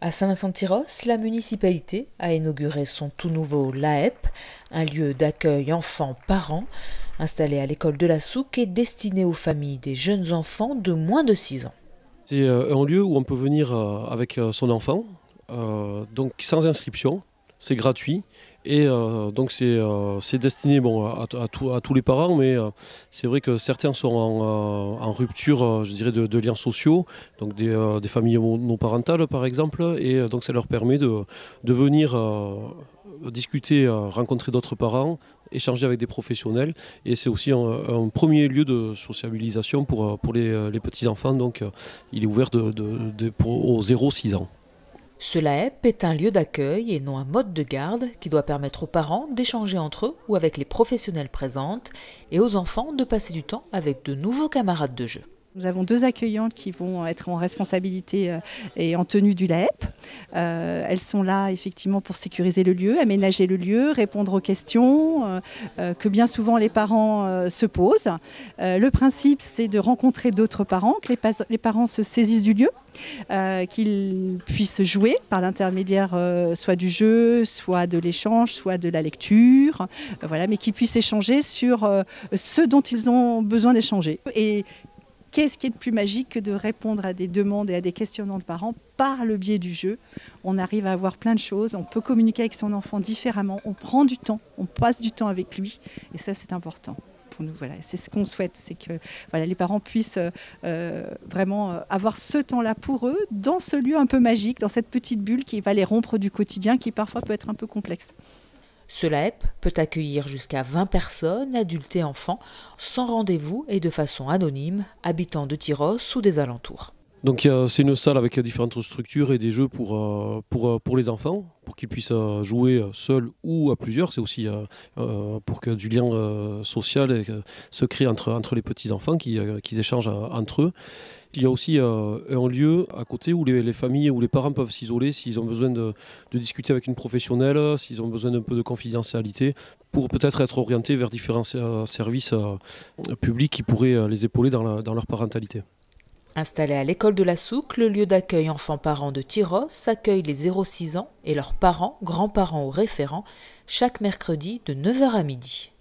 À Saint-Vincent-de-Tyros, la municipalité a inauguré son tout nouveau LAEP, un lieu d'accueil enfants-parents, installé à l'école de la Souque et destiné aux familles des jeunes enfants de moins de 6 ans. C'est un lieu où on peut venir avec son enfant, donc sans inscription, c'est gratuit et donc c'est destiné à tous les parents, mais c'est vrai que certains sont en rupture, je dirais, de liens sociaux, donc des familles monoparentales par exemple, et donc ça leur permet de venir discuter, rencontrer d'autres parents, échanger avec des professionnels, et c'est aussi un premier lieu de sociabilisation pour les petits-enfants, donc il est ouvert aux 0-6 ans. Ce LAEP est un lieu d'accueil et non un mode de garde qui doit permettre aux parents d'échanger entre eux ou avec les professionnels présents et aux enfants de passer du temps avec de nouveaux camarades de jeu. Nous avons 2 accueillantes qui vont être en responsabilité et en tenue du LAEP. Elles sont là effectivement pour sécuriser le lieu, aménager le lieu, répondre aux questions que bien souvent les parents se posent. Le principe, c'est de rencontrer d'autres parents, que les parents se saisissent du lieu, qu'ils puissent jouer par l'intermédiaire soit du jeu, soit de l'échange, soit de la lecture, voilà, mais qu'ils puissent échanger sur ce dont ils ont besoin d'échanger. Et qu'est-ce qui est de plus magique que de répondre à des demandes et à des questionnements de parents par le biais du jeu? On arrive à avoir plein de choses, on peut communiquer avec son enfant différemment, on prend du temps, on passe du temps avec lui, et ça c'est important pour nous. Voilà, c'est ce qu'on souhaite, c'est que voilà, les parents puissent vraiment avoir ce temps-là pour eux, dans ce lieu un peu magique, dans cette petite bulle qui va les rompre du quotidien, qui parfois peut être un peu complexe. Ce LAEP peut accueillir jusqu'à 20 personnes, adultes et enfants, sans rendez-vous et de façon anonyme, habitants de Tyros ou des alentours. Donc c'est une salle avec différentes structures et des jeux pour les enfants, pour qu'ils puissent jouer seuls ou à plusieurs. C'est aussi pour que du lien social se crée entre les petits-enfants, qu'ils échangent entre eux. Il y a aussi un lieu à côté où les familles ou les parents peuvent s'isoler s'ils ont besoin de discuter avec une professionnelle, s'ils ont besoin d'un peu de confidentialité, pour peut-être être orientés vers différents services publics qui pourraient les épauler dans leur parentalité. Installé à l'école de la Souque, le lieu d'accueil enfants-parents de Tyros accueille les 0-6 ans et leurs parents, grands-parents ou référents chaque mercredi de 9 h à midi.